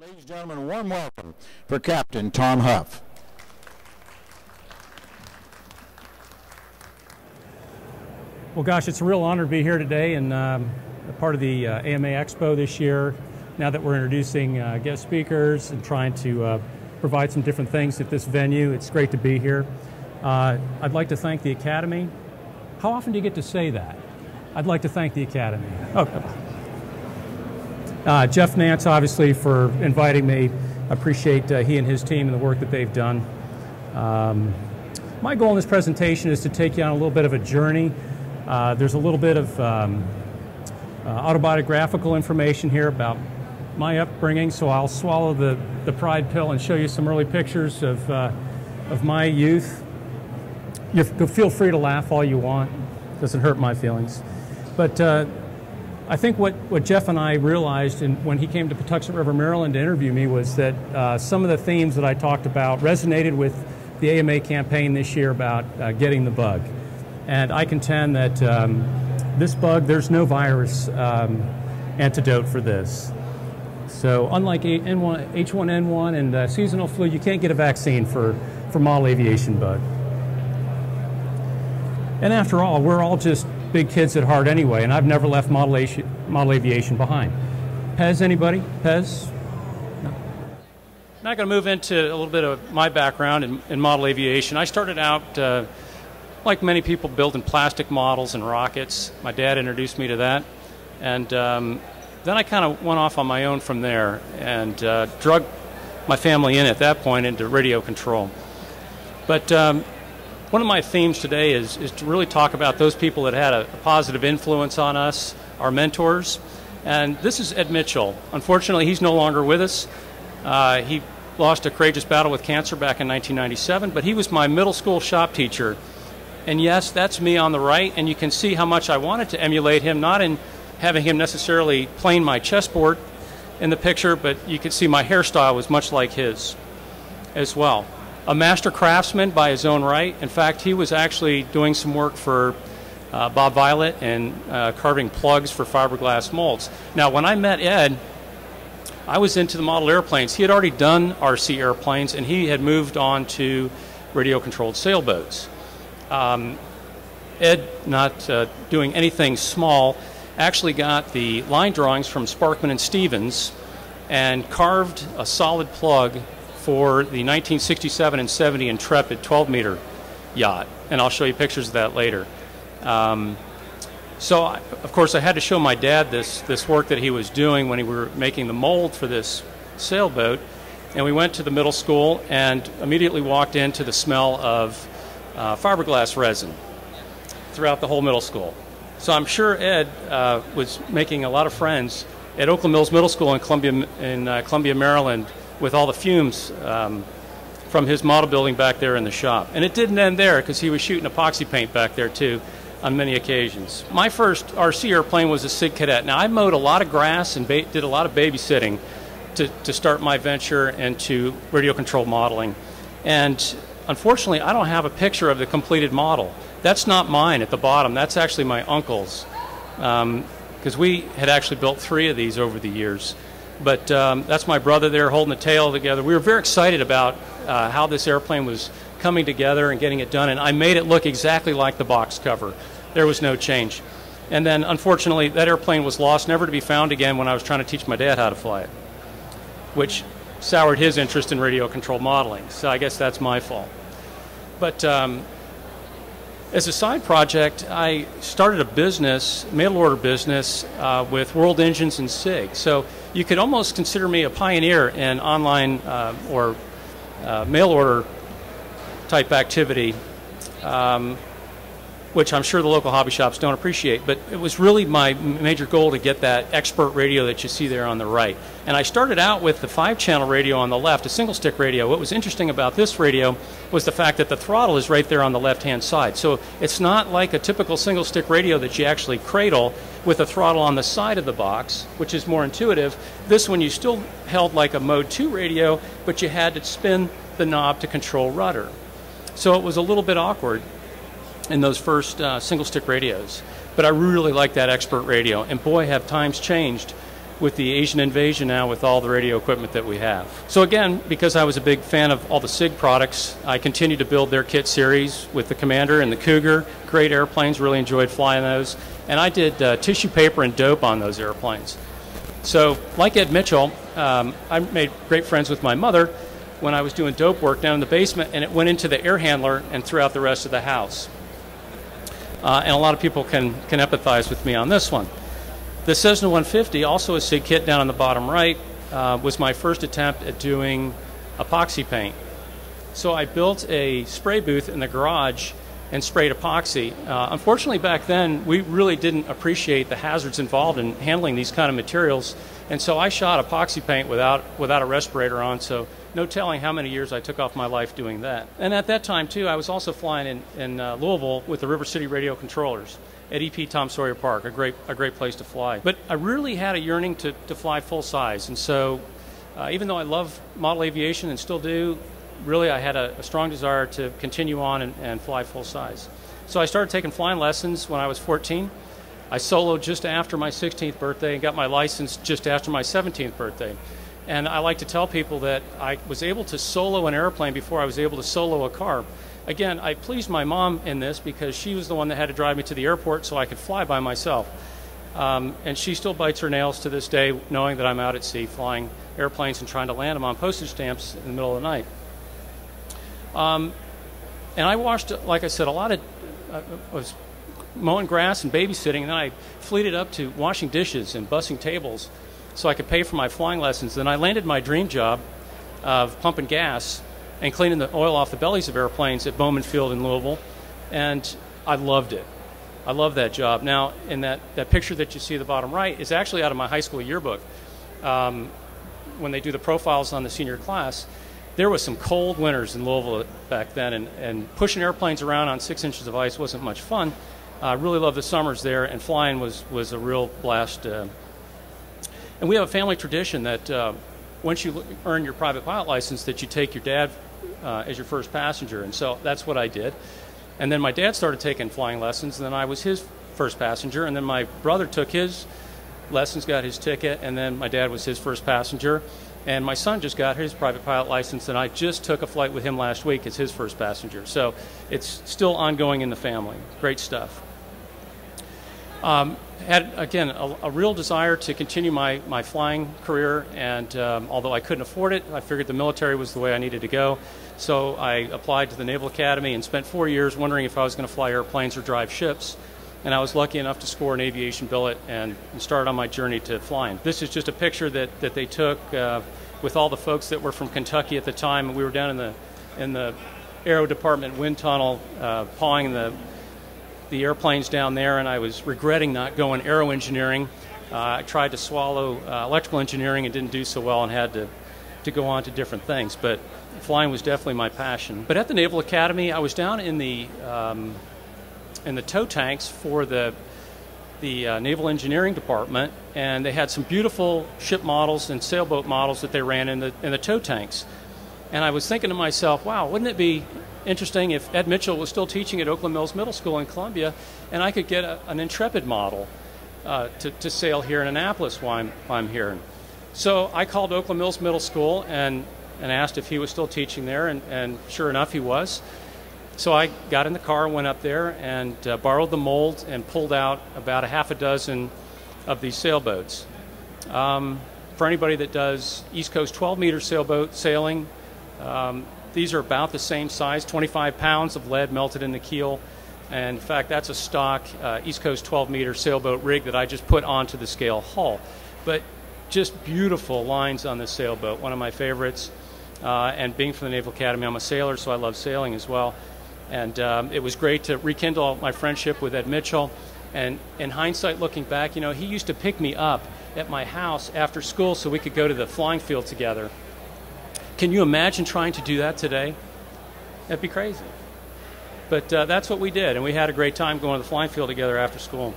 Ladies and gentlemen, a warm welcome for Captain Tom Huff. Well, gosh, it's a real honor to be here today and a part of the AMA Expo this year. Now that we're introducing guest speakers and trying to provide some different things at this venue, it's great to be here. I'd like to thank the Academy. How often do you get to say that? I'd like to thank the Academy. Oh. Jeff Nance, obviously, for inviting me. I appreciate he and his team and the work that they've done. My goal in this presentation is to take you on a little bit of a journey. There's a little bit of autobiographical information here about my upbringing, so I'll swallow the pride pill and show you some early pictures of my youth. You feel free to laugh all you want. Doesn't hurt my feelings. But I think what Jeff and I realized when he came to Patuxent River, Maryland to interview me was that some of the themes that I talked about resonated with the AMA campaign this year about getting the bug. And I contend that this bug, there's no virus antidote for this. So unlike H1N1 and seasonal flu, you can't get a vaccine for model aviation bug. And after all, we're all just big kids at heart anyway, and I've never left model aviation behind. Pez, anybody? Pez? No. I'm not going to move into a little bit of my background in model aviation. I started out, like many people, building plastic models and rockets. My dad introduced me to that. And then I kind of went off on my own from there and drug my family in at that point into radio control. But one of my themes today is to really talk about those people that had a positive influence on us, our mentors. And this is Ed Mitchell. Unfortunately, he's no longer with us. He lost a courageous battle with cancer back in 1997, but he was my middle school shop teacher. And yes, that's me on the right, and you can see how much I wanted to emulate him, not in having him necessarily plane my chessboard in the picture, but you can see my hairstyle was much like his as well. A master craftsman by his own right. In fact, he was actually doing some work for Bob Violet and carving plugs for fiberglass molds. Now, when I met Ed, I was into the model airplanes. He had already done RC airplanes, and he had moved on to radio-controlled sailboats. Ed, not doing anything small, actually got the line drawings from Sparkman and Stevens and carved a solid plug for the 1967 and 70 Intrepid 12-meter yacht, and I'll show you pictures of that later. So, of course, I had to show my dad this work that he was doing when we were making the mold for this sailboat, and we went to the middle school and immediately walked into the smell of fiberglass resin throughout the whole middle school. So I'm sure Ed was making a lot of friends at Oakland Mills Middle School in Columbia, Maryland, with all the fumes from his model building back there in the shop. And it didn't end there, because he was shooting epoxy paint back there too on many occasions. My first RC airplane was a Sig Cadet. Now, I mowed a lot of grass and did a lot of babysitting to start my venture into radio control modeling. And unfortunately, I don't have a picture of the completed model. That's not mine at the bottom. That's actually my uncle's, because we had actually built 3 of these over the years. But that's my brother there holding the tail together. We were very excited about how this airplane was coming together and getting it done, and I made it look exactly like the box cover. There was no change. And then, unfortunately, that airplane was lost, never to be found again when I was trying to teach my dad how to fly it, which soured his interest in radio-controlled modeling. So I guess that's my fault. But as a side project, I started a business, mail-order business, with World Engines and SIG. So you could almost consider me a pioneer in online or mail-order type activity, which I'm sure the local hobby shops don't appreciate. But it was really my major goal to get that expert radio that you see there on the right. And I started out with the 5-channel radio on the left, a single-stick radio. What was interesting about this radio was the fact that the throttle is right there on the left-hand side. So it's not like a typical single-stick radio that you actually cradle with a throttle on the side of the box, which is more intuitive. This one you still held like a Mode 2 radio, but you had to spin the knob to control rudder. So it was a little bit awkward in those first single-stick radios. But I really like that expert radio. And boy, have times changed with the Asian invasion now with all the radio equipment that we have. So again, because I was a big fan of all the SIG products, I continued to build their kit series with the Commander and the Cougar. Great airplanes, really enjoyed flying those. And I did tissue paper and dope on those airplanes. So like Ed Mitchell, I made great friends with my mother when I was doing dope work down in the basement, and it went into the air handler and throughout the rest of the house. And a lot of people can empathize with me on this one. The Cessna 150, also a SIG kit down on the bottom right, was my first attempt at doing epoxy paint. So I built a spray booth in the garage and sprayed epoxy. Unfortunately, back then, we really didn't appreciate the hazards involved in handling these kind of materials, and so I shot epoxy paint without a respirator on, so no telling how many years I took off my life doing that. And at that time, too, I was also flying in Louisville with the River City Radio Controllers at EP Tom Sawyer Park, a great place to fly. But I really had a yearning to fly full size, and so even though I love model aviation and still do, really I had a strong desire to continue on and fly full size. So I started taking flying lessons when I was 14. I soloed just after my 16th birthday and got my license just after my 17th birthday. And I like to tell people that I was able to solo an airplane before I was able to solo a car. Again, I pleased my mom in this because she was the one that had to drive me to the airport so I could fly by myself. And she still bites her nails to this day knowing that I'm out at sea flying airplanes and trying to land them on postage stamps in the middle of the night. And I watched, like I said, a lot of, I was mowing grass and babysitting, and then I fleeted up to washing dishes and bussing tables so I could pay for my flying lessons. Then I landed my dream job of pumping gas and cleaning the oil off the bellies of airplanes at Bowman Field in Louisville, and I loved it. I love that job. Now, in that picture that you see at the bottom right is actually out of my high school yearbook. When they do the profiles on the senior class, there was some cold winters in Louisville back then, and pushing airplanes around on 6 inches of ice wasn't much fun. I really loved the summers there, and flying was a real blast. And we have a family tradition that once you earn your private pilot license, that you take your dad as your first passenger, and so that's what I did. And then my dad started taking flying lessons, and then I was his first passenger, and then my brother took his lessons, got his ticket, and then my dad was his first passenger. And my son just got his private pilot license, and I just took a flight with him last week as his first passenger. So it's still ongoing in the family. Great stuff. Had, again, a real desire to continue my flying career, and although I couldn't afford it, I figured the military was the way I needed to go. So I applied to the Naval Academy and spent 4 years wondering if I was going to fly airplanes or drive ships. And I was lucky enough to score an aviation billet and start on my journey to flying. This is just a picture that they took with all the folks that were from Kentucky at the time. We were down in the aero department wind tunnel pawing the airplanes down there, and I was regretting not going aero engineering. I tried to swallow electrical engineering and didn't do so well and had to go on to different things. But flying was definitely my passion. But at the Naval Academy, I was down in the tow tanks for the Naval Engineering Department, and they had some beautiful ship models and sailboat models that they ran in the tow tanks. And I was thinking to myself, wow, wouldn't it be interesting if Ed Mitchell was still teaching at Oakland Mills Middle School in Columbia, and I could get an Intrepid model to sail here in Annapolis while I'm here. So I called Oakland Mills Middle School and asked if he was still teaching there, and sure enough, he was. So I got in the car, went up there, and borrowed the mold and pulled out about a half a dozen of these sailboats. For anybody that does East Coast 12-meter sailboat sailing, these are about the same size, 25 pounds of lead melted in the keel. And in fact, that's a stock East Coast 12-meter sailboat rig that I just put onto the scale hull. But just beautiful lines on this sailboat, one of my favorites. And being from the Naval Academy, I'm a sailor, so I love sailing as well. And it was great to rekindle my friendship with Ed Mitchell. And in hindsight, looking back, you know, he used to pick me up at my house after school so we could go to the flying field together. Can you imagine trying to do that today? That'd be crazy. But that's what we did, and we had a great time going to the flying field together after school.